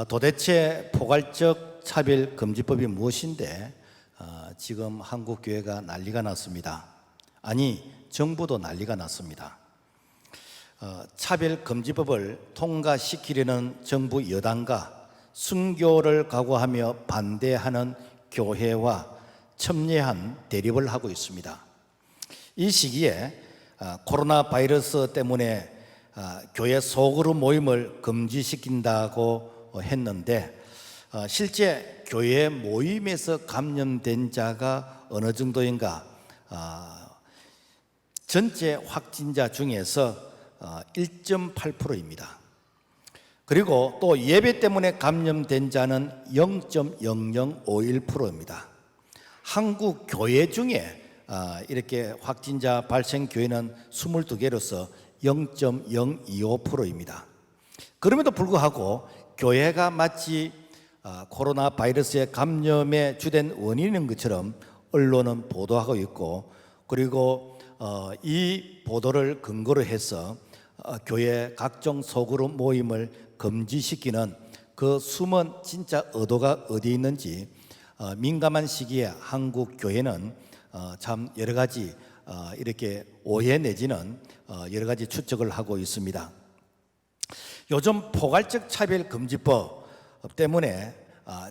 도대체 포괄적 차별금지법이 무엇인데 지금 한국교회가 난리가 났습니다. 아니, 정부도 난리가 났습니다. 차별금지법을 통과시키려는 정부 여당과 순교를 각오하며 반대하는 교회와 첨예한 대립을 하고 있습니다. 이 시기에 코로나 바이러스 때문에 교회 소그룹 모임을 금지시킨다고 했는데 실제 교회 모임에서 감염된 자가 어느 정도인가? 전체 확진자 중에서 1.8%입니다. 그리고 또 예배 때문에 감염된 자는 0.0051%입니다. 한국 교회 중에 이렇게 확진자 발생 교회는 22개로서 0.025%입니다. 그럼에도 불구하고 교회가 마치 코로나 바이러스의 감염의 주된 원인인 것처럼 언론은 보도하고 있고, 그리고 이 보도를 근거로 해서 교회 각종 소그룹 모임을 금지시키는 그 숨은 진짜 의도가 어디 있는지 민감한 시기에 한국 교회는 참 여러 가지 이렇게 오해 내지는 여러 가지 추측을 하고 있습니다. 요즘 포괄적 차별금지법 때문에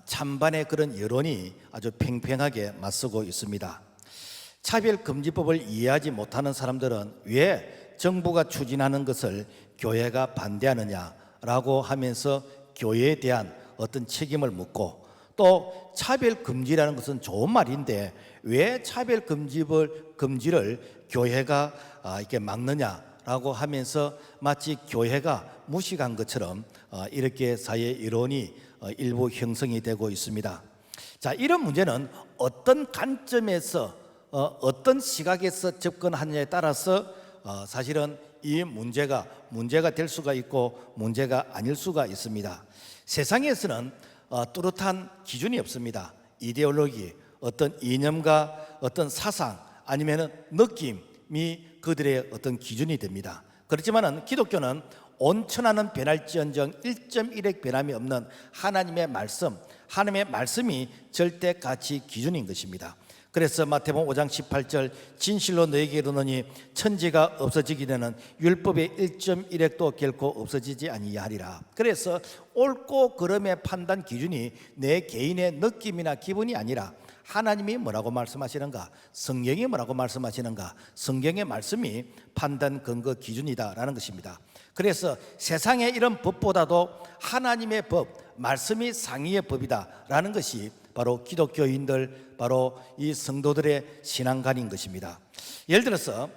찬반의 그런 여론이 아주 팽팽하게 맞서고 있습니다. 차별금지법을 이해하지 못하는 사람들은 왜 정부가 추진하는 것을 교회가 반대하느냐라고 하면서 교회에 대한 어떤 책임을 묻고, 또 차별금지라는 것은 좋은 말인데 왜 차별금지를 교회가 이렇게 막느냐라고 하면서 마치 교회가 무식한 것처럼 이렇게 사회 여론이 일부 형성이 되고 있습니다. 자, 이런 문제는 어떤 관점에서 어떤 시각에서 접근하느냐에 따라서 사실은 이 문제가 될 수가 있고 문제가 아닐 수가 있습니다. 세상에서는 뚜렷한 기준이 없습니다. 이데올로기, 어떤 이념과 어떤 사상 아니면 느낌이 그들의 어떤 기준이 됩니다. 그렇지만은 기독교는 온천하는 변할지언정 1.1획 변함이 없는 하나님의 말씀이 절대 가치 기준인 것입니다. 그래서 마태복음 5장 18절 진실로 너에게 이르노니 천지가 없어지기 전에는 율법의 1.1획도 결코 없어지지 아니하리라. 그래서 옳고 그름의 판단 기준이 내 개인의 느낌이나 기분이 아니라 하나님이 뭐라고 말씀하시는가, 성경이 뭐라고 말씀하시는가, 성경의 말씀이 판단 근거 기준이다라는 것입니다. 그래서 세상의 이런 법보다도 하나님의 법, 말씀이 상위의 법이다라는 것이 바로 기독교인들, 바로 이 성도들의 신앙관인 것입니다. 예를 들어서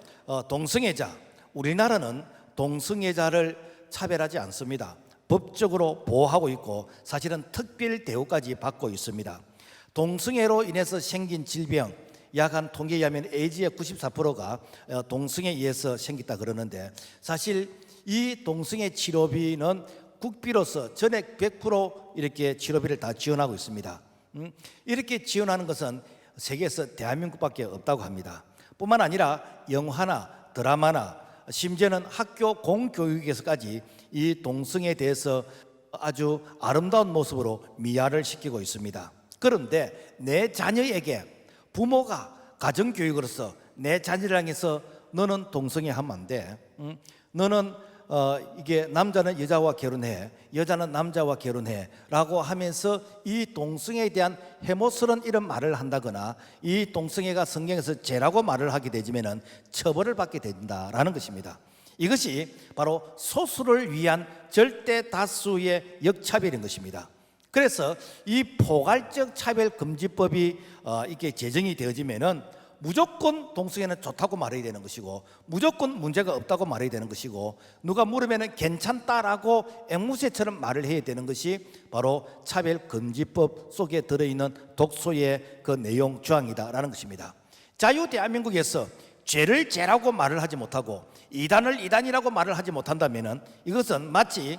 동성애자, 우리나라는 동성애자를 차별하지 않습니다. 법적으로 보호하고 있고 사실은 특별 대우까지 받고 있습니다. 동성애로 인해서 생긴 질병, 약 한 통계에 의하면 에이즈의 94%가 동성애에 의해서 생겼다 그러는데, 사실 이 동성애 치료비는 국비로서 전액 100% 이렇게 치료비를 다 지원하고 있습니다. 이렇게 지원하는 것은 세계에서 대한민국밖에 없다고 합니다. 뿐만 아니라 영화나 드라마나 심지어는 학교 공교육에서까지 이 동성애에 대해서 아주 아름다운 모습으로 미화를 시키고 있습니다. 그런데 내 자녀에게 부모가 가정교육으로서 내 자녀를 향해서 너는 동성애 하면 안 돼, 너는 이게 남자는 여자와 결혼해, 여자는 남자와 결혼해 라고 하면서 이 동성애에 대한 해모스러운 이런 말을 한다거나 이 동성애가 성경에서 죄라고 말을 하게 되지면은 처벌을 받게 된다라는 것입니다. 이것이 바로 소수를 위한 절대 다수의 역차별인 것입니다. 그래서 이 포괄적 차별금지법이 이렇게 제정이 되어지면은 무조건 동성애는 좋다고 말해야 되는 것이고 무조건 문제가 없다고 말해야 되는 것이고, 누가 물으면 괜찮다라고 앵무새처럼 말을 해야 되는 것이 바로 차별금지법 속에 들어있는 독소의 그 내용 조항이다라는 것입니다. 자유 대한민국에서 죄를 죄라고 말을 하지 못하고 이단을 이단이라고 말을 하지 못한다면 이것은 마치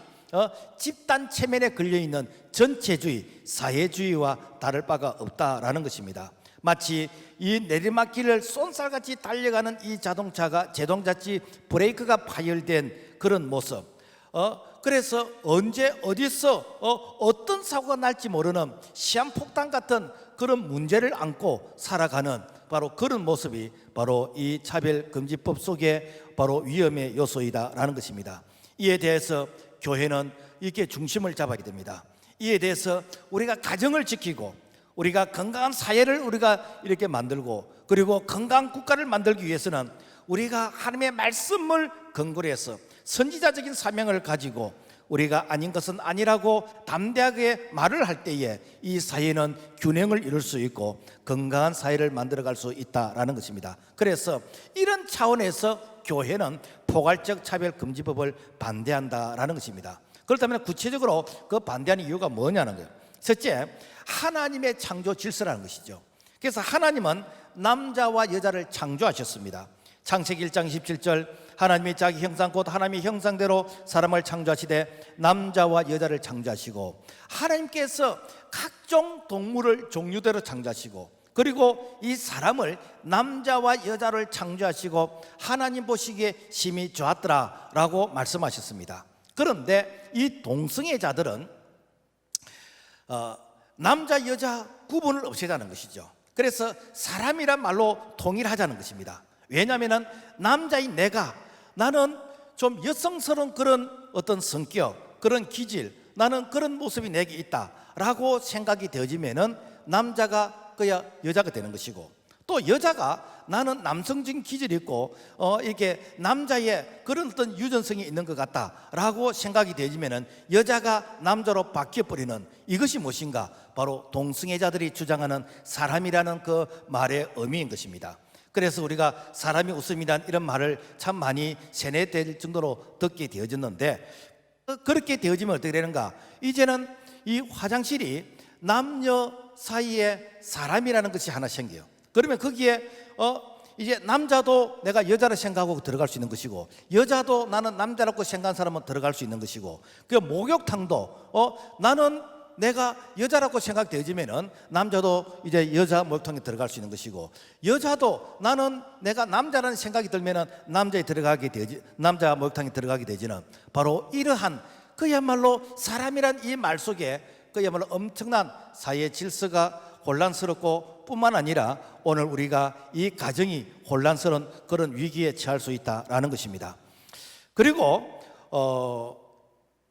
집단 체면에 걸려있는 전체주의, 사회주의와 다를 바가 없다라는 것입니다. 마치 이 내리막길을 쏜살같이 달려가는 이 자동차가 제동자치 브레이크가 파열된 그런 모습, 그래서 언제 어디서 어떤 사고가 날지 모르는 시한폭탄 같은 그런 문제를 안고 살아가는 바로 그런 모습이 바로 이 차별금지법 속에 바로 위험의 요소이다라는 것입니다. 이에 대해서 교회는 이렇게 중심을 잡아야 됩니다. 이에 대해서 우리가 가정을 지키고 우리가 건강한 사회를 우리가 이렇게 만들고 그리고 건강한 국가를 만들기 위해서는 우리가 하나님의 말씀을 근거로 해서 선지자적인 사명을 가지고 우리가 아닌 것은 아니라고 담대하게 말을 할 때에 이 사회는 균형을 이룰 수 있고 건강한 사회를 만들어갈 수 있다라는 것입니다. 그래서 이런 차원에서 교회는 포괄적 차별금지법을 반대한다라는 것입니다. 그렇다면 구체적으로 그 반대하는 이유가 뭐냐는 거예요. 첫째, 하나님의 창조 질서라는 것이죠. 그래서 하나님은 남자와 여자를 창조하셨습니다. 창세기 1장 17절 하나님이 자기 형상 곧 하나님의 형상대로 사람을 창조하시되 남자와 여자를 창조하시고 하나님께서 각종 동물을 종류대로 창조하시고 그리고 이 사람을 남자와 여자를 창조하시고 하나님 보시기에 심히 좋았더라라고 말씀하셨습니다. 그런데 이 동성애자들은 남자 여자 구분을 없애자는 것이죠. 그래서 사람이란 말로 통일하자는 것입니다. 왜냐하면 남자인 나는 좀 여성스러운 그런 어떤 성격, 그런 기질, 나는 그런 모습이 내게 있다라고 생각이 되어지면은 남자가 그야 여자가 되는 것이고, 또 여자가 나는 남성적인 기질이 있고 이렇게 남자의 그런 어떤 유전성이 있는 것 같다라고 생각이 되어지면은 여자가 남자로 바뀌어버리는 이것이 무엇인가? 바로 동성애자들이 주장하는 사람이라는 그 말의 의미인 것입니다. 그래서 우리가 사람이 웃음이란 이런 말을 참 많이 세뇌될 정도로 듣게 되어졌는데, 그렇게 되어지면 어떻게 되는가? 이제는 이 화장실이 남녀 사이에 사람이라는 것이 하나 생겨요. 그러면 거기에 이제 남자도 내가 여자라 생각하고 들어갈 수 있는 것이고, 여자도 나는 남자라고 생각하는 사람은 들어갈 수 있는 것이고, 그 목욕탕도 나는 내가 여자라고 생각되어지면은 남자도 이제 여자 목욕탕에 들어갈 수 있는 것이고, 여자도 나는 내가 남자라는 생각이 들면은 남자 목욕탕에 들어가게 되지는 바로 이러한 그야말로 사람이란 이 말 속에 그야말로 엄청난 사회 질서가 혼란스럽고 뿐만 아니라 오늘 우리가 이 가정이 혼란스러운 그런 위기에 처할 수 있다라는 것입니다. 그리고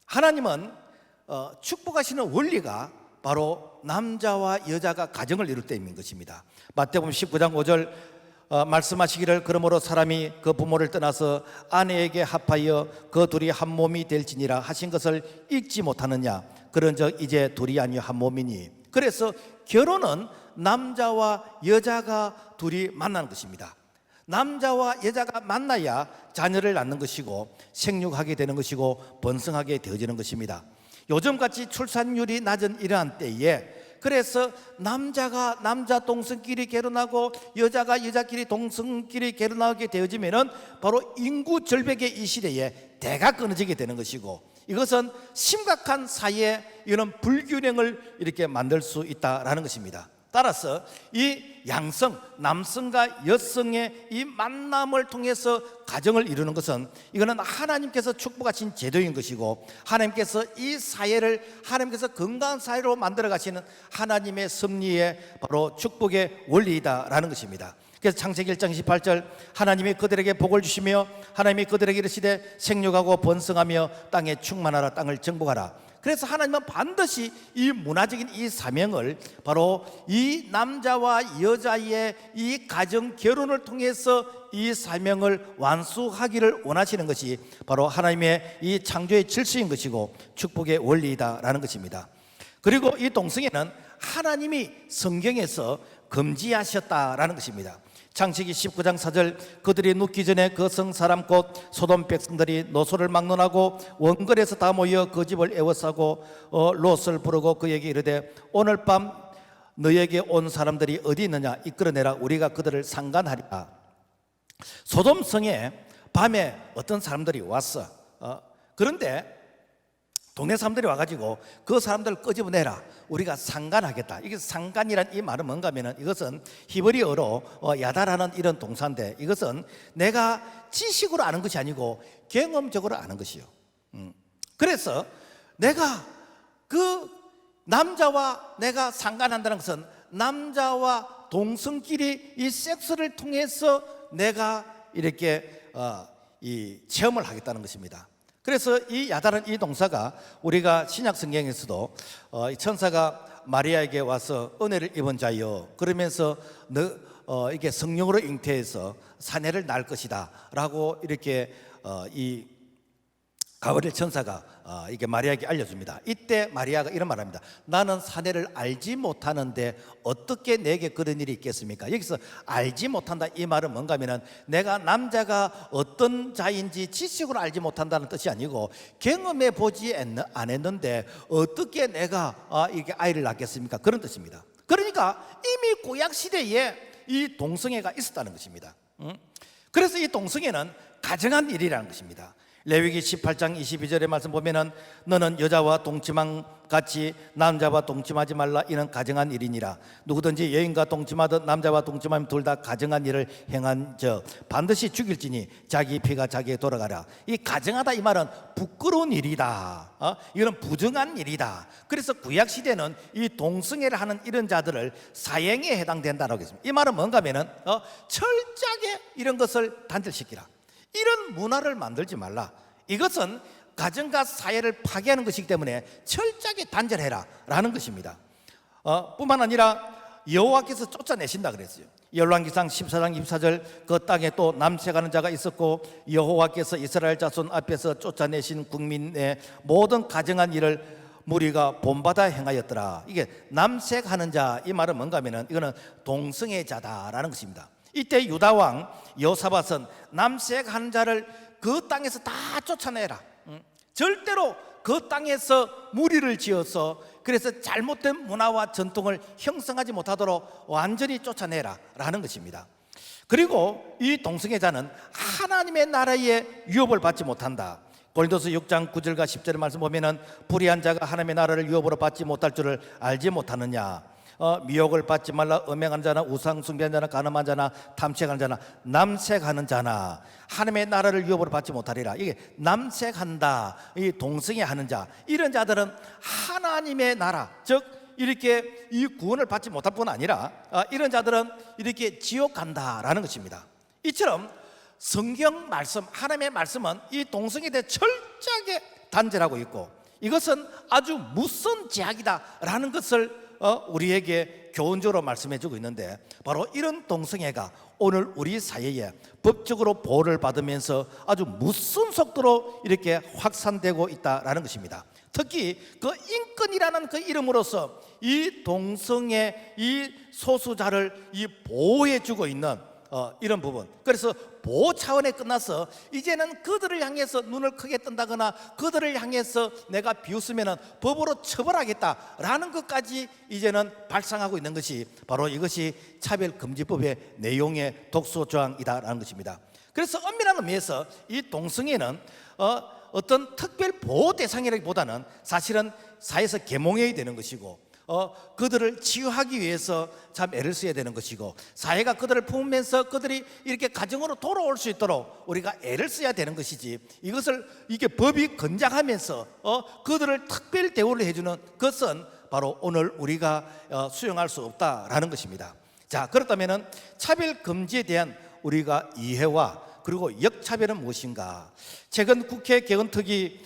하나님은 축복하시는 원리가 바로 남자와 여자가 가정을 이룰 때인 것입니다. 마태복음 19장 5절 말씀하시기를 그러므로 사람이 그 부모를 떠나서 아내에게 합하여 그 둘이 한 몸이 될지니라 하신 것을 읽지 못하느냐? 그런즉 이제 둘이 아니요 한 몸이니. 그래서 결혼은 남자와 여자가 둘이 만나는 것입니다. 남자와 여자가 만나야 자녀를 낳는 것이고 생육하게 되는 것이고 번성하게 되어지는 것입니다. 요즘같이 출산율이 낮은 이러한 때에 그래서 남자가 남자 동성끼리 결혼하고 여자가 여자끼리 동성끼리 결혼하게 되어지면은 바로 인구 절벽의 이 시대에 대가 끊어지게 되는 것이고, 이것은 심각한 사회에 이런 불균형을 이렇게 만들 수 있다라는 것입니다. 따라서 이 양성, 남성과 여성의 이 만남을 통해서 가정을 이루는 것은 이거는 하나님께서 축복하신 제도인 것이고, 하나님께서 이 사회를 하나님께서 건강한 사회로 만들어 가시는 하나님의 섭리의 바로 축복의 원리이다라는 것입니다. 그래서 창세기 1장 28절 하나님이 그들에게 복을 주시며 하나님이 그들에게 이르시되 생육하고 번성하며 땅에 충만하라, 땅을 정복하라. 그래서 하나님은 반드시 이 문화적인 이 사명을 바로 이 남자와 여자의 이 가정 결혼을 통해서 이 사명을 완수하기를 원하시는 것이 바로 하나님의 이 창조의 질서인 것이고 축복의 원리이다라는 것입니다. 그리고 이 동성애는 하나님이 성경에서 금지하셨다라는 것입니다. 창세기 19장 4절 그들이 눕기 전에 그 성 사람 곧 소돔 백성들이 노소를 막론하고 원거리에서 다 모여 그 집을 애워싸고 롯을 부르고 그에게 이르되 오늘 밤 너에게 온 사람들이 어디 있느냐 이끌어내라 우리가 그들을 상간하리라. 소돔 성에 밤에 어떤 사람들이 왔어. 그런데 동네 사람들이 와가지고 그 사람들을 끄집어내라, 우리가 상간하겠다. 이게 상간이란 이 말은 뭔가 하면은 이것은 히브리어로 야다라는 이런 동사인데, 이것은 내가 지식으로 아는 것이 아니고 경험적으로 아는 것이요. 그래서 내가 그 남자와 내가 상관한다는 것은 남자와 동성끼리 이 섹스를 통해서 내가 이렇게 이 체험을 하겠다는 것입니다. 그래서 이 야다는 이 동사가 우리가 신약 성경에서도 이 천사가 마리아에게 와서 은혜를 입은 자여 그러면서 너 이게 성령으로 잉태해서 사내를 낳을 것이다 라고 이렇게 이 가브리엘 천사가 이게 마리아에게 알려줍니다. 이때 마리아가 이런 말합니다. 나는 사내를 알지 못하는데 어떻게 내게 그런 일이 있겠습니까? 여기서 알지 못한다 이 말은 뭔가 하면은 내가 남자가 어떤 자인지 지식으로 알지 못한다는 뜻이 아니고 경험해 보지 안 했는데 어떻게 내가 이렇게 아이를 낳겠습니까? 그런 뜻입니다. 그러니까 이미 구약 시대에 이 동성애가 있었다는 것입니다. 그래서 이 동성애는 가정한 일이라는 것입니다. 레위기 18장 22절의 말씀 보면은 너는 여자와 동침한 같이 남자와 동침하지 말라 이는 가정한 일이니라. 누구든지 여인과 동침하듯 남자와 동침하면 둘 다 가정한 일을 행한 저 반드시 죽일지니 자기 피가 자기에 돌아가라. 이 가정하다 이 말은 부끄러운 일이다. 이건 부정한 일이다. 그래서 구약 시대는 이 동성애를 하는 이런 자들을 사형에 해당된다라고 했습니다. 이 말은 뭔가 하면은 철저하게 이런 것을 단절시키라. 이런 문화를 만들지 말라. 이것은 가정과 사회를 파괴하는 것이기 때문에 철저하게 단절해라 라는 것입니다. 뿐만 아니라 여호와께서 쫓아내신다 그랬어요. 열왕기상 14장 24절 그 땅에 또 남색하는 자가 있었고 여호와께서 이스라엘 자손 앞에서 쫓아내신 국민의 모든 가정한 일을 무리가 본받아 행하였더라. 이게 남색하는 자 이 말은 뭔가 하면은 이거는 동성애자다라는 것입니다. 이때 유다왕 여호사밧은 남색하는 자를 그 땅에서 다 쫓아내라. 절대로 그 땅에서 무리를 지어서 그래서 잘못된 문화와 전통을 형성하지 못하도록 완전히 쫓아내라 라는 것입니다. 그리고 이 동성애자는 하나님의 나라의 유업을 받지 못한다. 고린도서 6장 9절과 10절의 말씀 보면은 불의한 자가 하나님의 나라를 유업으로 받지 못할 줄을 알지 못하느냐. 미혹을 받지 말라. 음행하는 자나 우상 숭배하는 자나 가늠한 자나 탐색하는 자나 남색하는 자나 하나님의 나라를 유업으로 받지 못하리라. 이게 남색한다, 이 동성애 하는 자, 이런 자들은 하나님의 나라, 즉 이렇게 이 구원을 받지 못할 뿐 아니라 이런 자들은 이렇게 지옥 간다라는 것입니다. 이처럼 성경 말씀, 하나님의 말씀은 이 동성애에 대해 철저하게 단절하고 있고 이것은 아주 무서운 죄악이다라는 것을 우리에게 교훈적으로 말씀해 주고 있는데 바로 이런 동성애가 오늘 우리 사회에 법적으로 보호를 받으면서 아주 무서운 속도로 이렇게 확산되고 있다라는 것입니다. 특히 그 인권이라는 그 이름으로서 이 동성애 이 소수자를 이 보호해 주고 있는 이런 부분, 그래서 보호 차원에 끝나서 이제는 그들을 향해서 눈을 크게 뜬다거나 그들을 향해서 내가 비웃으면 법으로 처벌하겠다라는 것까지 이제는 발상하고 있는 것이 바로 이것이 차별금지법의 내용의 독소조항이다라는 것입니다. 그래서 엄밀한 의미에서 이 동성애는 어떤 특별 보호 대상이라기보다는 사실은 사회에서 계몽해야 되는 것이고 그들을 치유하기 위해서 참 애를 써야 되는 것이고 사회가 그들을 품으면서 그들이 이렇게 가정으로 돌아올 수 있도록 우리가 애를 써야 되는 것이지 이것을 이게 법이 건장하면서 그들을 특별 대우를 해주는 것은 바로 오늘 우리가 수용할 수 없다라는 것입니다. 자, 그렇다면은 차별 금지에 대한 우리가 이해와 그리고 역차별은 무엇인가? 최근 국회 개헌특위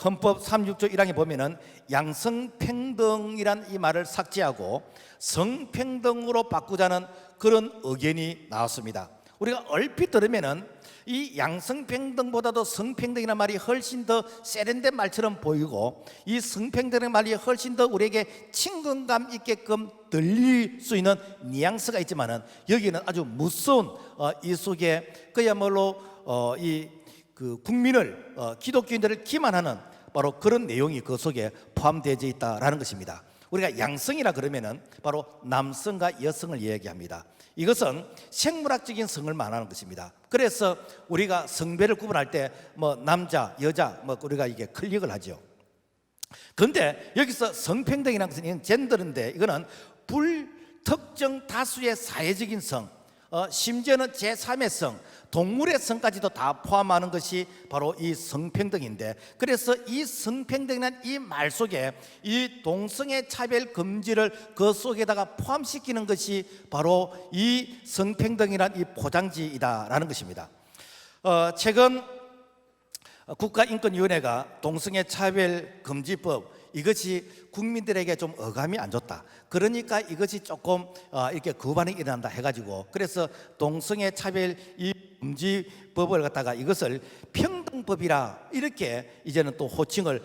헌법 36조 1항에 보면은 양성평등이란 이 말을 삭제하고 성평등으로 바꾸자는 그런 의견이 나왔습니다. 우리가 얼핏 들으면은 이 양성평등보다도 성평등이라는 말이 훨씬 더 세련된 말처럼 보이고 이 성평등의 말이 훨씬 더 우리에게 친근감 있게끔 들릴 수 있는 뉘앙스가 있지만은 여기는 아주 무서운 이 속에 그야말로 그 국민을 기독교인들을 기만하는 바로 그런 내용이 그 속에 포함되어 있다라는 것입니다. 우리가 양성이라 그러면은 바로 남성과 여성을 이야기합니다. 이것은 생물학적인 성을 말하는 것입니다. 그래서 우리가 성별을 구분할 때 뭐 남자, 여자 뭐 우리가 이게 클릭을 하죠. 그런데 여기서 성평등이라는 것은 젠더인데 이거는 불특정 다수의 사회적인 성, 심지어는 제3의 성, 동물의 성까지도 다 포함하는 것이 바로 이 성평등인데, 그래서 이 성평등이라는 이 말 속에 이 동성애 차별 금지를 그 속에다가 포함시키는 것이 바로 이 성평등이라는 이 포장지이다라는 것입니다. 최근 국가인권위원회가 동성애 차별 금지법, 이것이 국민들에게 좀 어감이 안 좋다, 그러니까 이것이 조금 이렇게 거부반응이 일어난다 해가지고, 그래서 동성애 차별 이 금지법을 갖다가 이것을 평등법이라 이렇게 이제는 또 호칭을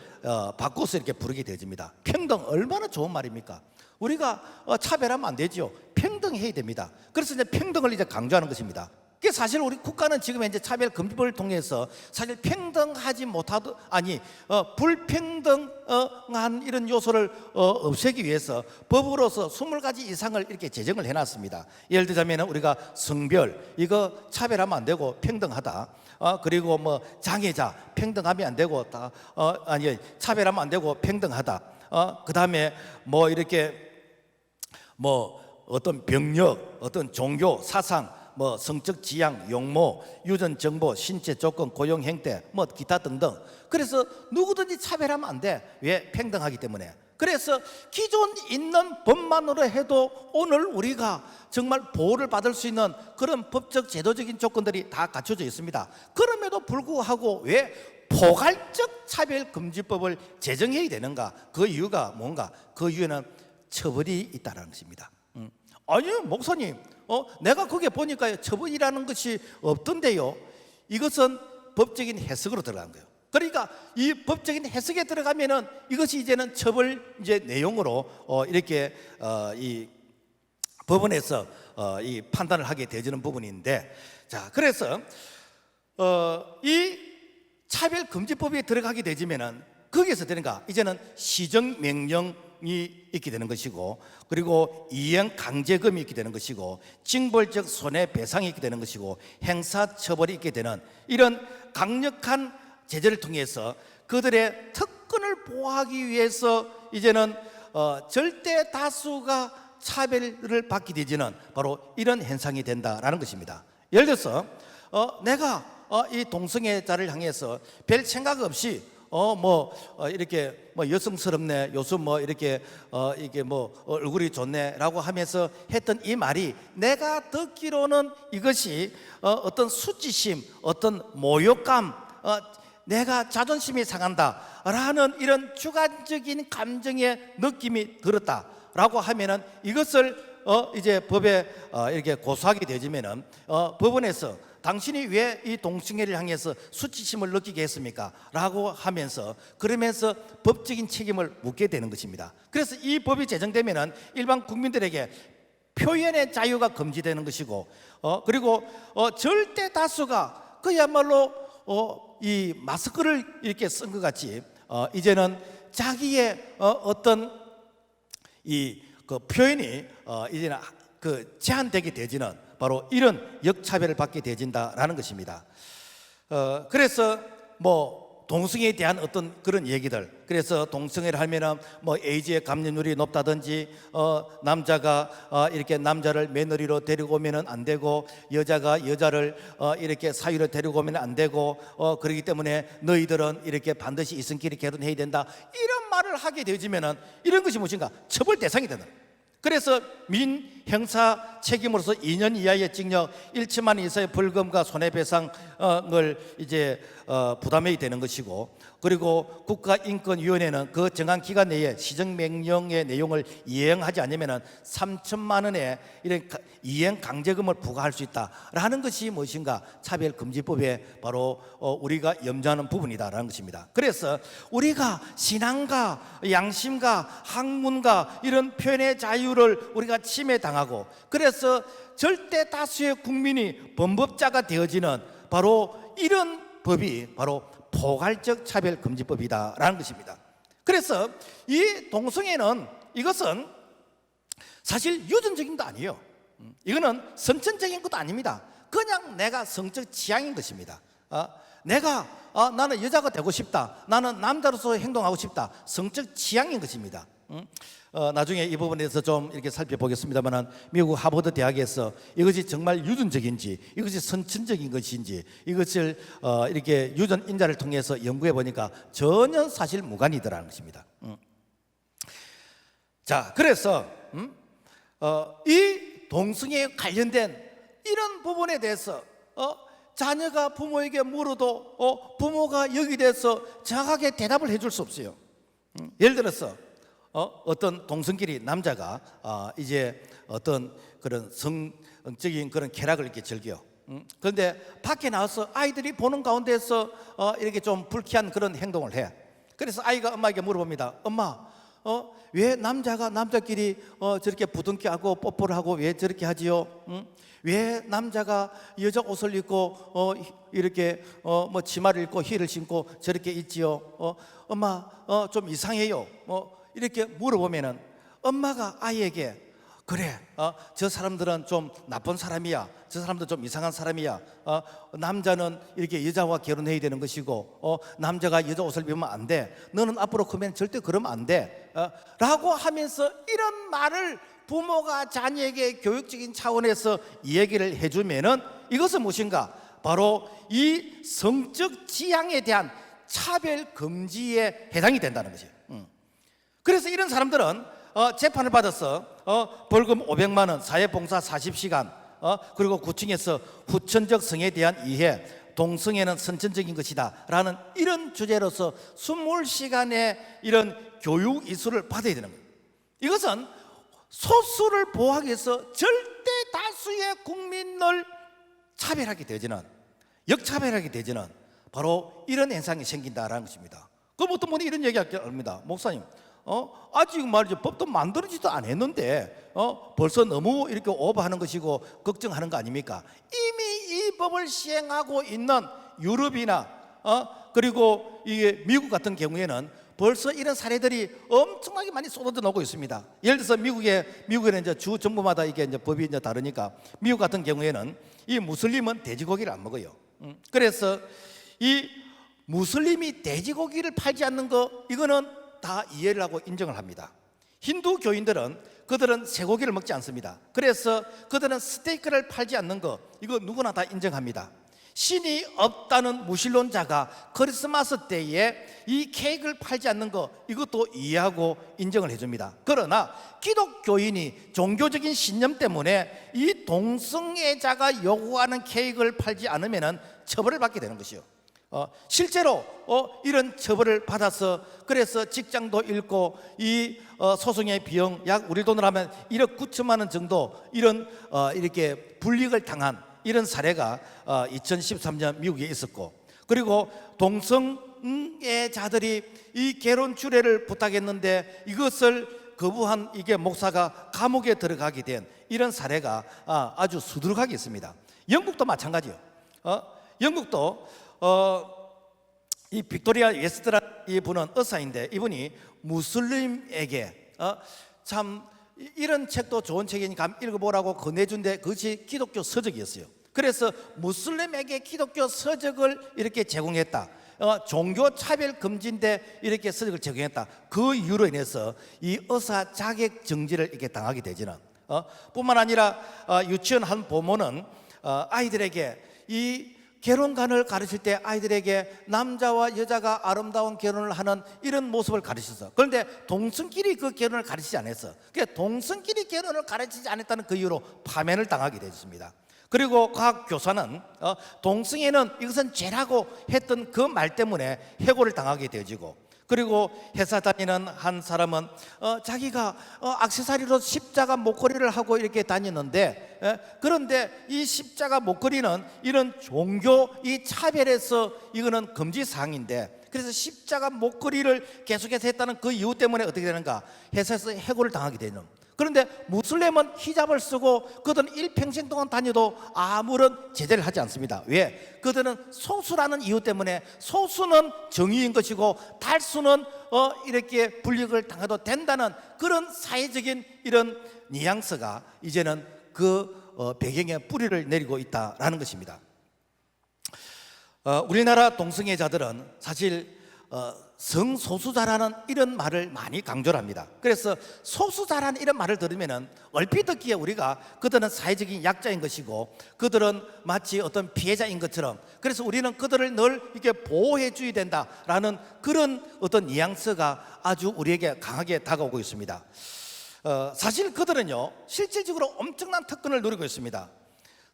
바꿔서 이렇게 부르게 되어집니다. 평등 얼마나 좋은 말입니까? 우리가 차별하면 안 되죠. 평등해야 됩니다. 그래서 이제 평등을 이제 강조하는 것입니다. 그게 사실 우리 국가는 지금 이제 차별금지법을 통해서 사실 평등하지 못하도 불평등한 이런 요소를 없애기 위해서 법으로서 20가지 이상을 이렇게 제정을 해놨습니다. 예를 들자면 우리가 성별, 이거 차별하면 안 되고 평등하다. 그리고 뭐 장애자 평등하면 안 되고 차별하면 안 되고 평등하다. 그 다음에 뭐 이렇게 뭐 어떤 병력, 어떤 종교, 사상, 뭐 성적 지향, 용모, 유전 정보, 신체 조건, 고용 행태, 뭐 기타 등등. 그래서 누구든지 차별하면 안 돼. 왜? 평등하기 때문에. 그래서 기존 있는 법만으로 해도 오늘 우리가 정말 보호를 받을 수 있는 그런 법적 제도적인 조건들이 다 갖춰져 있습니다. 그럼에도 불구하고 왜 포괄적 차별금지법을 제정해야 되는가? 그 이유가 뭔가? 그 이유는 처벌이 있다는 것입니다. 아니요, 목사님, 내가 거기에 보니까 처벌이라는 것이 없던데요. 이것은 법적인 해석으로 들어간 거예요. 그러니까 이 법적인 해석에 들어가면은 이것이 이제는 처벌 이제 내용으로 이렇게 이 법원에서 이 판단을 하게 되지는 부분인데, 자, 그래서 이 차별금지법에 들어가게 되지면은 거기에서 되는가? 이제는 시정명령 이 있게 되는 것이고, 그리고 이행 강제금이 있게 되는 것이고, 징벌적 손해배상이 있게 되는 것이고, 행사처벌이 있게 되는 이런 강력한 제재를 통해서 그들의 특권을 보호하기 위해서 이제는 절대 다수가 차별을 받게 되지는 바로 이런 현상이 된다라는 것입니다. 예를 들어서 내가 이 동성애자를 향해서 별 생각 없이 이렇게 여성스럽네, 요즘 이렇게 이게 얼굴이 좋네라고 하면서 했던 이 말이, 내가 듣기로는 이것이 어떤 수치심, 어떤 모욕감, 내가 자존심이 상한다라는 이런 주관적인 감정의 느낌이 들었다라고 하면은 이것을 이제 법에 이렇게 고소하게 되지면은 법원에서 당신이 왜 이 동성애를 향해서 수치심을 느끼게 했습니까? 라고 하면서 그러면서 법적인 책임을 묻게 되는 것입니다. 그래서 이 법이 제정되면은 일반 국민들에게 표현의 자유가 금지되는 것이고, 그리고 절대 다수가 그야말로 이 마스크를 이렇게 쓴 것 같이 이제는 자기의 어떤 이 그 표현이 이제는 그 제한되게 되지는 바로 이런 역차별을 받게 되진다라는 것입니다. 그래서 동성애에 대한 어떤 그런 얘기들, 그래서 동성애를 하면은 에이즈의 감염률이 높다든지, 남자가 이렇게 남자를 며느리로 데리고 오면은 안 되고, 여자가 여자를 이렇게 사위로 데리고 오면 안 되고, 그렇기 때문에 너희들은 이렇게 반드시 이성끼리 결혼해야 된다, 이런 말을 하게 되어지면은 이런 것이 무엇인가? 처벌 대상이 되는. 그래서 민형사 책임으로서 2년 이하의 징역, 1천만 원 이상의 벌금과 손해배상을 이제 부담해야 되는 것이고, 그리고 국가인권위원회는 그 정한 기간 내에 시정명령의 내용을 이행하지 않으면 3천만 원의 이런 이행 강제금을 부과할 수 있다라는 것이 무엇인가? 차별금지법에 바로 우리가 염두하는 부분이다라는 것입니다. 그래서 우리가 신앙과 양심과 학문과 이런 표현의 자유를 우리가 침해당하고, 그래서 절대 다수의 국민이 범법자가 되어지는 바로 이런 법이 바로 포괄적 차별금지법이다라는 것입니다. 그래서 이 동성애는 이것은 사실 유전적인 것도 아니에요. 이거는 선천적인 것도 아닙니다. 그냥 내가 성적 지향인 것입니다. 내가 나는 여자가 되고 싶다, 나는 남자로서 행동하고 싶다, 성적 취향인 것입니다. 나중에 이 부분에 대해서 좀 이렇게 살펴보겠습니다만, 미국 하버드 대학에서 이것이 정말 유전적인지, 이것이 선천적인 것인지, 이것을 이렇게 유전 인자를 통해서 연구해 보니까 전혀 사실 무관이더라는 것입니다. 자, 그래서 이 동성애에 관련된 이런 부분에 대해서 자녀가 부모에게 물어도 부모가 여기에 대해서 정확하게 대답을 해줄 수 없어요. 예를 들어서 어떤 동성끼리 남자가 이제 어떤 그런 성적인 그런 쾌락을 이렇게 즐겨. 그런데 밖에 나와서 아이들이 보는 가운데서 이렇게 좀 불쾌한 그런 행동을 해. 그래서 아이가 엄마에게 물어봅니다. 엄마, 왜 남자가 남자끼리 저렇게 부둥켜 하고 뽀뽀를 하고 왜 저렇게 하지요? 왜 남자가 여자 옷을 입고 이렇게 뭐 치마를 입고 힐을 신고 저렇게 있지요? 엄마, 좀 이상해요. 이렇게 물어보면은 엄마가 아이에게 그래, 저 사람들은 좀 나쁜 사람이야, 저 사람들 좀 이상한 사람이야, 남자는 이렇게 여자와 결혼해야 되는 것이고 남자가 여자 옷을 입으면 안 돼, 너는 앞으로 크면 절대 그러면 안 돼, 라고 하면서 이런 말을 부모가 자녀에게 교육적인 차원에서 이야기를 해주면은 이것은 무엇인가? 바로 이 성적 지향에 대한 차별 금지에 해당이 된다는 거죠. 그래서 이런 사람들은 재판을 받아서 벌금 500만 원, 사회봉사 40시간, 그리고 구청에서 후천적 성에 대한 이해, 동성애는 선천적인 것이다 라는 이런 주제로서 20시간의 이런 교육 이수를 받아야 되는 거예요. 이것은 소수를 보호하기 위해서 절대 다수의 국민을 차별하게 되지는, 역차별하게 되지는 바로 이런 현상이 생긴다라는 것입니다. 그럼 어떤 분이 이런 얘기합니다. 목사님, 아직 말이죠, 법도 만들어지도 않았는데 벌써 너무 이렇게 오버하는 것이고 걱정하는 거 아닙니까? 이미 이 법을 시행하고 있는 유럽이나 그리고 이게 미국 같은 경우에는 벌써 이런 사례들이 엄청나게 많이 쏟아져 나오고 있습니다. 예를 들어서 미국에는 이제 주 정부마다 이게 이제 법이 이제 다르니까, 미국 같은 경우에는 이 무슬림은 돼지고기를 안 먹어요. 그래서 이 무슬림이 돼지고기를 팔지 않는 거, 이거는 다 이해를 하고 인정을 합니다. 힌두 교인들은 그들은 쇠고기를 먹지 않습니다. 그래서 그들은 스테이크를 팔지 않는 거, 이거 누구나 다 인정합니다. 신이 없다는 무신론자가 크리스마스 때에 이 케이크를 팔지 않는 거, 이것도 이해하고 인정을 해줍니다. 그러나 기독교인이 종교적인 신념 때문에 이 동성애자가 요구하는 케이크를 팔지 않으면 처벌을 받게 되는 것이요. 실제로 이런 처벌을 받아서 그래서 직장도 잃고 이 소송의 비용 약 우리 돈으로 하면 1억 9천만 원 정도 이런 이렇게 불이익을 당한 이런 사례가 2013년 미국에 있었고, 그리고 동성애자들이 이 결혼 주례를 부탁했는데 이것을 거부한 이게 목사가 감옥에 들어가게 된 이런 사례가 아주 수두룩하게 있습니다. 영국도 마찬가지요. 영국도 이 빅토리아 웨스트라 이 분은 의사인데 이분이 무슬림에게 참 이런 책도 좋은 책이니까 한번 읽어보라고 건네준데 그것이 기독교 서적이었어요. 그래서 무슬림에게 기독교 서적을 이렇게 제공했다. 종교 차별 금지인데 이렇게 서적을 제공했다. 그 이유로 인해서 이 의사 자격 정지를 이렇게 당하게 되지는 뿐만 아니라 유치원 한 부모는 아이들에게 이 결혼관을 가르칠 때 아이들에게 남자와 여자가 아름다운 결혼을 하는 이런 모습을 가르쳤어. 그런데 동성끼리 그 결혼을 가르치지 않았어. 그러니까 동성끼리 결혼을 가르치지 않았다는 그 이유로 파면을 당하게 되었습니다. 그리고 각 교사는 동성애는 이것은 죄라고 했던 그 말 때문에 해고를 당하게 되어지고, 그리고 회사 다니는 한 사람은 자기가 액세서리로 십자가 목걸이를 하고 이렇게 다니는데, 그런데 이 십자가 목걸이는 이런 종교 이 차별에서 이거는 금지 사항인데, 그래서 십자가 목걸이를 계속해서 했다는 그 이유 때문에 어떻게 되는가? 회사에서 해고를 당하게 되는. 그런데 무슬림은 히잡을 쓰고 그들은 일평생 동안 다녀도 아무런 제재를 하지 않습니다. 왜? 그들은 소수라는 이유 때문에 소수는 정의인 것이고 다수는 이렇게 불이익을 당해도 된다는 그런 사회적인 이런 뉘앙스가 이제는 그 배경에 뿌리를 내리고 있다라는 것입니다. 우리나라 동성애자들은 사실 성소수자라는 이런 말을 많이 강조를 합니다. 그래서 소수자라는 이런 말을 들으면 얼핏 듣기에 우리가 그들은 사회적인 약자인 것이고 그들은 마치 어떤 피해자인 것처럼, 그래서 우리는 그들을 늘 이렇게 보호해 줘야 된다라는 그런 어떤 뉘앙스가 아주 우리에게 강하게 다가오고 있습니다. 사실 그들은요 실질적으로 엄청난 특권을 누리고 있습니다.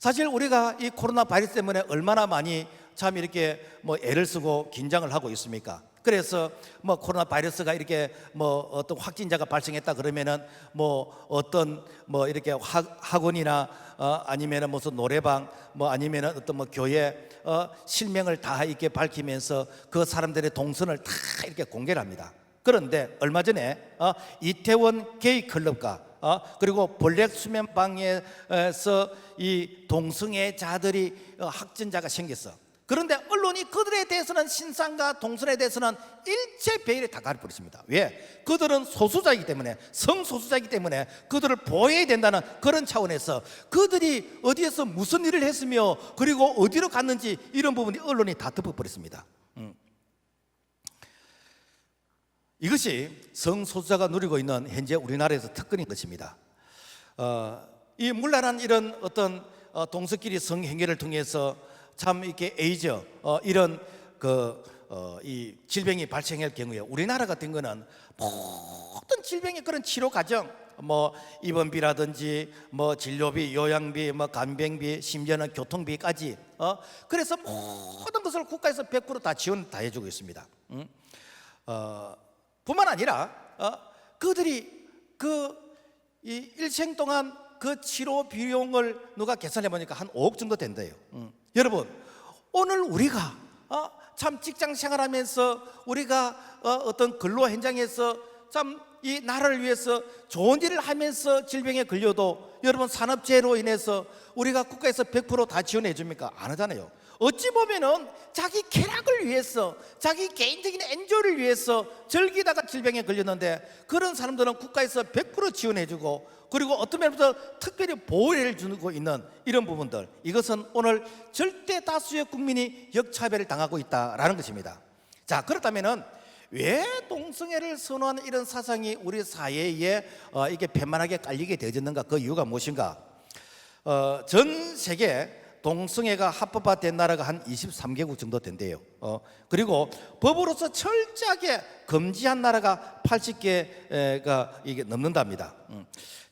사실 우리가 이 코로나 바이러스 때문에 얼마나 많이 참 이렇게 애를 쓰고 긴장을 하고 있습니까? 그래서 코로나 바이러스가 이렇게 어떤 확진자가 발생했다 그러면은 어떤 이렇게 학원이나 아니면은 무슨 노래방 아니면은 어떤 교회 실명을 다 이렇게 밝히면서 그 사람들의 동선을 다 이렇게 공개를 합니다. 그런데 얼마 전에 이태원 게이 클럽과 그리고 블랙 수면방에서 이 동성애자들이 확진자가 생겼어. 그런데 언론이 그들에 대해서는 신상과 동성애에 대해서는 일체배열에 다 가려버렸습니다. 왜? 그들은 소수자이기 때문에, 성소수자이기 때문에 그들을 보호해야 된다는 그런 차원에서 그들이 어디에서 무슨 일을 했으며 그리고 어디로 갔는지 이런 부분이 언론이 다 덮어버렸습니다. 이것이 성소수자가 누리고 있는 현재 우리나라에서 특권인 것입니다. 이 문란한 이런 어떤 동성끼리 성행위를 통해서 참 이렇게 에이즈 이런 이 질병이 발생할 경우에 우리나라 같은 거는 모든 질병의 그런 치료 과정, 입원비라든지 진료비, 요양비, 간병비, 심지어는 교통비까지 그래서 모든 것을 국가에서 100% 다 지원 다 해주고 있습니다. 뿐만 아니라 그들이 이 일생 동안 그 치료 비용을 누가 계산해 보니까 한 5억 정도 된대요. 여러분, 오늘 우리가 참 직장 생활하면서 우리가 어떤 근로 현장에서 참 이 나라를 위해서 좋은 일을 하면서 질병에 걸려도 여러분 산업재해로 인해서 우리가 국가에서 100% 다 지원해 줍니까? 안 하잖아요. 어찌 보면은 자기 쾌락을 위해서, 자기 개인적인 엔조이를 위해서 즐기다가 질병에 걸렸는데 그런 사람들은 국가에서 100% 지원해주고 그리고 어떤 면에서 특별히 보호를 주고 있는 이런 부분들, 이것은 오늘 절대 다수의 국민이 역차별을 당하고 있다라는 것입니다. 자, 그렇다면은 왜 동성애를 선호하는 이런 사상이 우리 사회에 이게 편만하게 깔리게 되어졌는가? 그 이유가 무엇인가? 전 세계 동성애가 합법화된 나라가 한 23개국 정도 된대요. 그리고 법으로서 철저하게 금지한 나라가 80개가 이게 넘는답니다.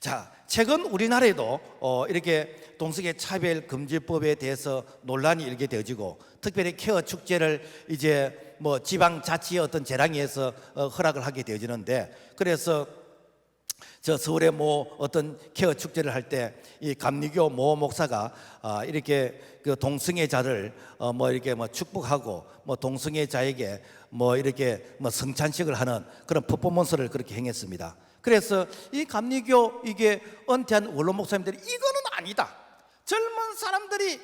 자, 최근 우리나라에도 이렇게 동성애 차별 금지법에 대해서 논란이 일게 되어지고, 특별히 케어 축제를 이제 지방자치의 어떤 재량에서 허락을 하게 되어지는데, 그래서 저 서울에 어떤 케어 축제를 할 때 이 감리교 모 목사가 이렇게 그 동성애자를 이렇게 축복하고 동성애자에게 이렇게 성찬식을 하는 그런 퍼포먼스를 그렇게 행했습니다. 그래서 이 감리교 이게 은퇴한 원로 목사님들이 이거는 아니다, 젊은 사람들이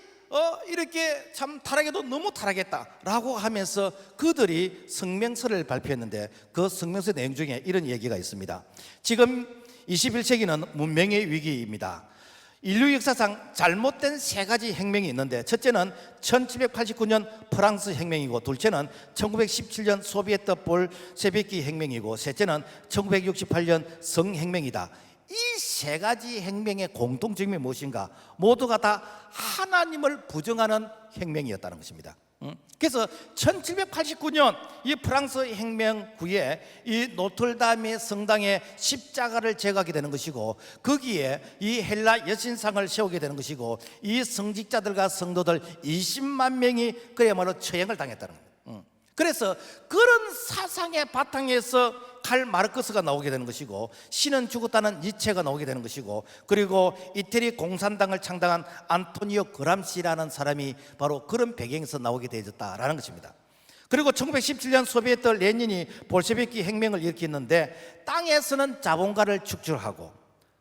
이렇게 참 타락해도 너무 타락했다라고 하면서 그들이 성명서를 발표했는데, 그 성명서 내용 중에 이런 얘기가 있습니다. 지금 21세기는 문명의 위기입니다. 인류 역사상 잘못된 세 가지 혁명이 있는데, 첫째는 1789년 프랑스 혁명이고, 둘째는 1917년 소비에트 볼셰비키 혁명이고, 셋째는 1968년 성혁명이다. 이 세 가지 혁명의 공통점이 무엇인가? 모두가 다 하나님을 부정하는 혁명이었다는 것입니다. 그래서 1789년 이 프랑스 혁명 후에 이 노틀담의 성당에 십자가를 제거하게 되는 것이고, 거기에 이 헬라 여신상을 세우게 되는 것이고, 이 성직자들과 성도들 20만 명이 그야말로 처형을 당했다는 거예요. 그래서 그런 사상의 바탕에서 칼 마르크스가 나오게 되는 것이고, 신은 죽었다는 니체가 나오게 되는 것이고, 그리고 이태리 공산당을 창당한 안토니오 그람시라는 사람이 바로 그런 배경에서 나오게 되어졌다라는 것입니다. 그리고 1917년 소비에트 레닌이 볼셰비키 혁명을 일으켰는데, 땅에서는 자본가를 축출하고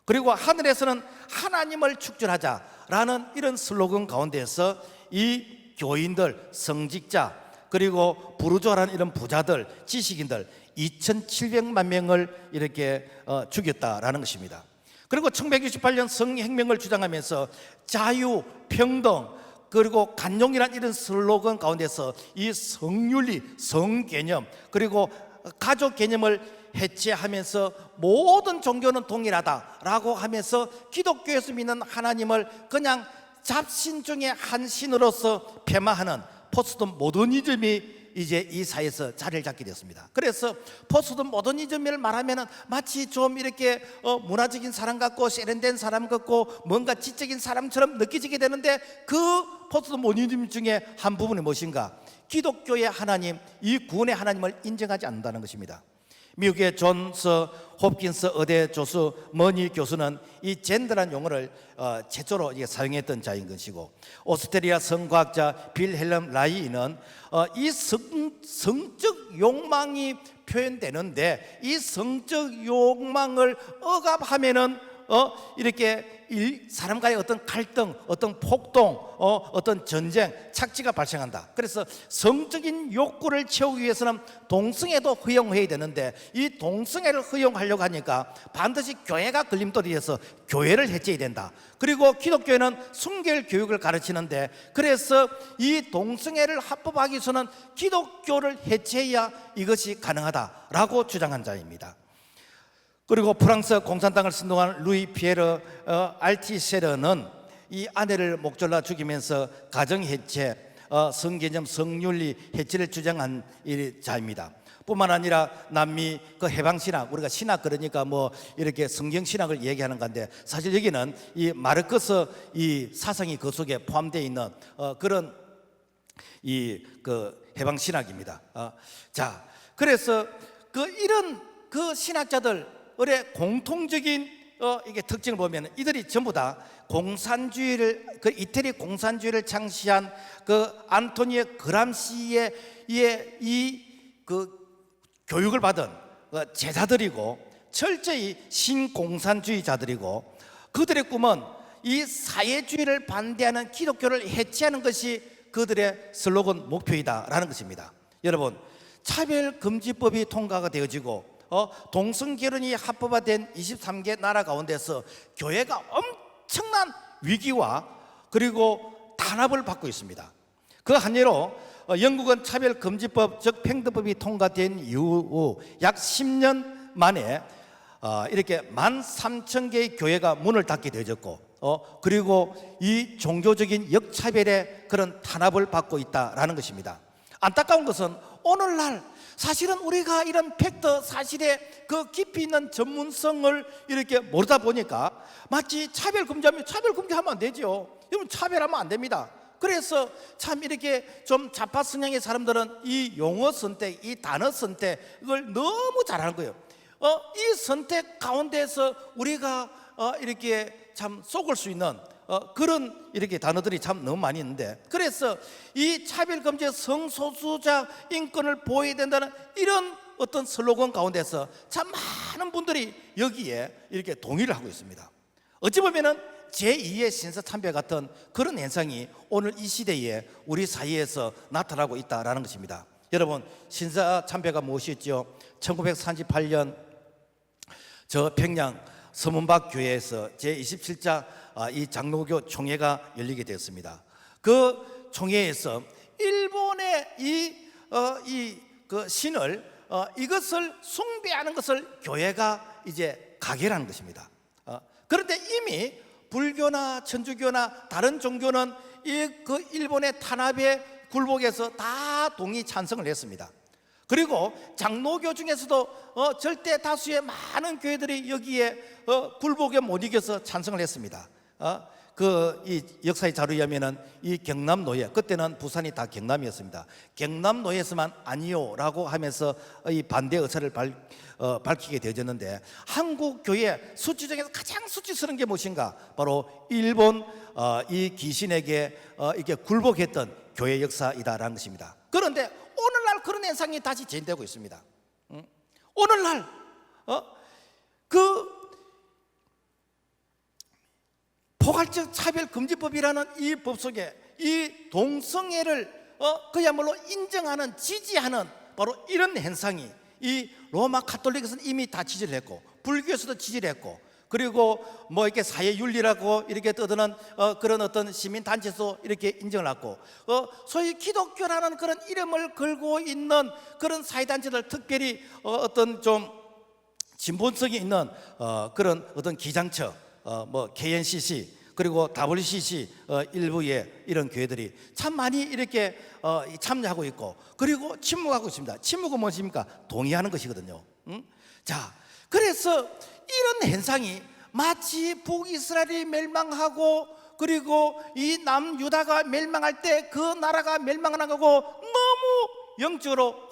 그리고 하늘에서는 하나님을 축출하자라는 이런 슬로건 가운데에서 이 교인들, 성직자, 그리고 부르주아라는 이런 부자들, 지식인들 2,700만 명을 이렇게 죽였다라는 것입니다. 그리고 1968년 성혁명을 주장하면서 자유, 평등, 그리고 간용이란 이런 슬로건 가운데서 이 성윤리, 성개념, 그리고 가족 개념을 해체하면서 모든 종교는 동일하다라고 하면서 기독교에서 믿는 하나님을 그냥 잡신 중에 한 신으로서 폐마하는 포스트 모더니즘이 이제 이 사회에서 자리를 잡게 되었습니다. 그래서 포스트 모더니즘을 말하면은 마치 좀 이렇게 문화적인 사람 같고 세련된 사람 같고 뭔가 지적인 사람처럼 느껴지게 되는데, 그 포스트 모더니즘 중에 한 부분이 무엇인가? 기독교의 하나님, 이 구원의 하나님을 인정하지 않는다는 것입니다. 미국의 존스 홉킨스 의대 교수 머니 교수는 이 젠더란 용어를 최초로 사용했던 자인 것이고, 오스트리아 성과학자 빌 헬름 라이는 이 성적 욕망이 표현되는데, 이 성적 욕망을 억압하면은 이렇게 사람과의 어떤 갈등, 어떤 폭동, 어떤 전쟁, 착지가 발생한다. 그래서 성적인 욕구를 채우기 위해서는 동성애도 허용해야 되는데, 이 동성애를 허용하려고 하니까 반드시 교회가 걸림돌이 돼서 교회를 해체해야 된다. 그리고 기독교회는 순결 교육을 가르치는데, 그래서 이 동성애를 합법화하기 위해서는 기독교를 해체해야 이것이 가능하다라고 주장한 자입니다. 그리고 프랑스 공산당을 선동한 루이 피에르 알티세르는 이 아내를 목졸라 죽이면서 가정해체, 성개념, 성윤리 해체를 주장한 이 자입니다. 뿐만 아니라 남미 그 해방신학, 우리가 신학 그러니까 뭐 이렇게 성경신학을 얘기하는 건데, 사실 여기는 이 마르크스 이 사상이 그 속에 포함되어 있는 그런 그 해방신학입니다. 자, 그래서 이런 신학자들 의 공통적인 이게 특징을 보면, 이들이 전부 다 공산주의를, 이태리 공산주의를 창시한 안토니오 그람시의 교육을 받은 제자들이고, 철저히 신공산주의자들이고, 그들의 꿈은 이 사회주의를 반대하는 기독교를 해체하는 것이 그들의 슬로건 목표이다라는 것입니다. 여러분, 차별금지법이 통과가 되어지고 동성결혼이 합법화된 23개 나라 가운데서 교회가 엄청난 위기와 그리고 탄압을 받고 있습니다. 그 한 예로 영국은 차별금지법, 즉 평등법이 통과된 이후 약 10년 만에 이렇게 13,000개의 교회가 문을 닫게 되어졌고, 그리고 이 종교적인 역차별의 그런 탄압을 받고 있다라는 것입니다. 안타까운 것은 오늘날 사실은 우리가 이런 팩트, 사실의 그 깊이 있는 전문성을 이렇게 모르다 보니까 마치 차별금지하면 차별금지하면 안 되죠. 여러분, 차별하면 안 됩니다. 그래서 참 이렇게 좀 좌파 성향의 사람들은 이 용어 선택, 이 단어 선택, 이걸 너무 잘하는 거예요. 이 선택 가운데서 우리가 이렇게 참 속을 수 있는 그런 이렇게 단어들이 참 너무 많이 있는데, 그래서 이 차별금지, 성소수자 인권을 보호해야 된다는 이런 어떤 슬로건 가운데서 참 많은 분들이 여기에 이렇게 동의를 하고 있습니다. 어찌 보면은 제2의 신사참배 같은 그런 현상이 오늘 이 시대에 우리 사이에서 나타나고 있다라는 것입니다. 여러분, 신사참배가 무엇이었죠? 1938년 저 평양 서문박 교회에서 제27차 이 장로교 총회가 열리게 되었습니다. 그 총회에서 일본의 그 신을 이것을 숭배하는 것을 교회가 이제 가결하는 것입니다. 그런데 이미 불교나 천주교나 다른 종교는 그 일본의 탄압에 굴복해서 다 동의 찬성을 했습니다. 그리고 장로교 중에서도 절대 다수의 많은 교회들이 여기에 굴복에 못 이겨서 찬성을 했습니다. 이 역사의 자료에 의하면은 이 경남노예, 그때는 부산이 다 경남이었습니다. 경남노예에서만 아니요라고 하면서 이 반대 의사를 밝히게 되어졌는데, 한국 교회 수치 중에서 가장 수치스러운 게 무엇인가? 바로 일본 이 귀신에게 이렇게 굴복했던 교회 역사이다라는 것입니다. 그런데 오늘날 그런 현상이 다시 재현되고 있습니다. 오늘날 포괄적 차별금지법이라는 이 법 속에 이 동성애를 그야말로 인정하는, 지지하는 바로 이런 현상이 이 로마 카톨릭에서는 이미 다 지지를 했고, 불교에서도 지지를 했고, 그리고 뭐 이렇게 사회윤리라고 이렇게 떠드는 그런 어떤 시민단체에서 이렇게 인정을 받고 소위 기독교라는 그런 이름을 걸고 있는 그런 사회단체들, 특별히 어떤 좀 진본성이 있는 그런 어떤 기장처, 뭐 KNCC 그리고 WCC 일부의 이런 교회들이 참 많이 이렇게 참여하고 있고, 그리고 침묵하고 있습니다. 침묵은 무엇입니까? 동의하는 것이거든요. 자, 그래서 이런 현상이 마치 북이스라엘이 멸망하고 그리고 이 남유다가 멸망할 때 그 나라가 멸망하는 거고 너무 영적으로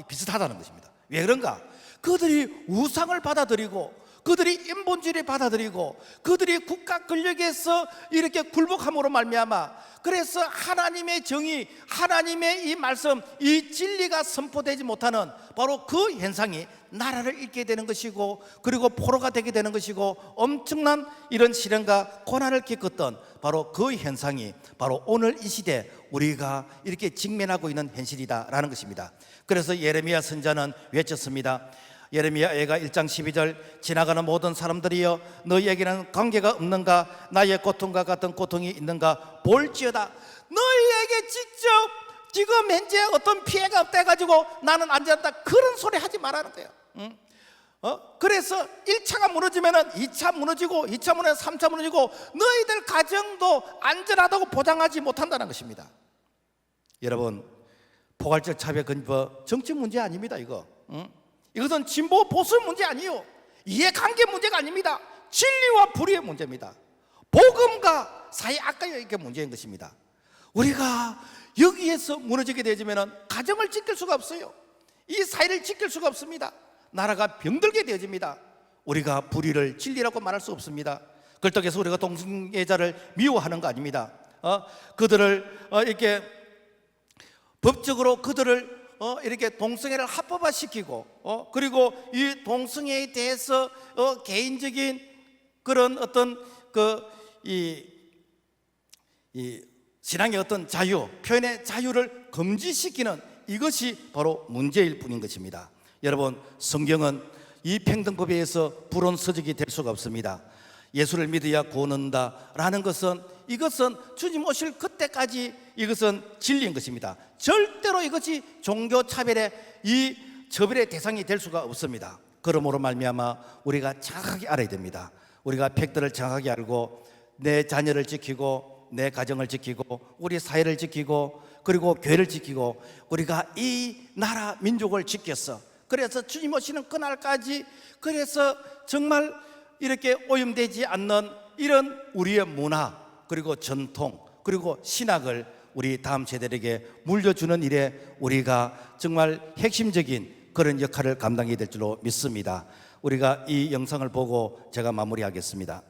비슷하다는 것입니다. 왜 그런가? 그들이 우상을 받아들이고 그들이 인본주의를 받아들이고 그들이 국가 권력에서 이렇게 굴복함으로 말미암아, 그래서 하나님의 정의, 하나님의 이 말씀, 이 진리가 선포되지 못하는 바로 그 현상이 나라를 잃게 되는 것이고, 그리고 포로가 되게 되는 것이고, 엄청난 이런 시련과 고난을 겪었던 바로 그 현상이 바로 오늘 이 시대 우리가 이렇게 직면하고 있는 현실이다라는 것입니다. 그래서 예레미야 선자는 외쳤습니다. 예레미야가 1장 12절, 지나가는 모든 사람들이여 너희에게는 관계가 없는가? 나의 고통과 같은 고통이 있는가? 볼지어다. 너희에게 직접 지금 현재 어떤 피해가 없다 해가지고 나는 안 된다, 그런 소리 하지 말라는 거예요. 그래서 1차가 무너지면 2차 무너지고 2차 무너지면 3차 무너지고 너희들 가정도 안전하다고 보장하지 못한다는 것입니다. 여러분, 포괄적 차별 근거 정치 문제 아닙니다. 이것은 진보 보수 문제 아니에요. 이해관계 문제가 아닙니다. 진리와 불의의 문제입니다. 복음과 사회 악과의 이게 문제인 것입니다. 우리가 여기에서 무너지게 되어지면 가정을 지킬 수가 없어요. 이 사회를 지킬 수가 없습니다. 나라가 병들게 되어집니다. 우리가 불의를 진리라고 말할 수 없습니다. 그렇다고 해서 우리가 동성애자를 미워하는 거 아닙니다. 그들을 이렇게 법적으로 그들을 이렇게 동성애를 합법화시키고 그리고 이 동성애에 대해서 개인적인 그런 어떤 이 신앙의 어떤 자유, 표현의 자유를 금지시키는 이것이 바로 문제일 뿐인 것입니다. 여러분, 성경은 이 평등법에 의해서 불온 서적이 될 수가 없습니다. 예수를 믿어야 구원한다라는 것은, 이것은 주님 오실 그때까지 이것은 진리인 것입니다. 절대로 이것이 종교 차별의 이 처벌의 대상이 될 수가 없습니다. 그러므로 말미암아 우리가 정확하게 알아야 됩니다. 우리가 팩트를 정확하게 알고 내 자녀를 지키고 내 가정을 지키고 우리 사회를 지키고 그리고 교회를 지키고 우리가 이 나라 민족을 지켰어. 그래서 주님 오시는 그날까지, 그래서 정말 이렇게 오염되지 않는 이런 우리의 문화 그리고 전통 그리고 신학을 우리 다음 세대에게 물려주는 일에 우리가 정말 핵심적인 그런 역할을 감당해야 될 줄로 믿습니다. 우리가 이 영상을 보고 제가 마무리하겠습니다.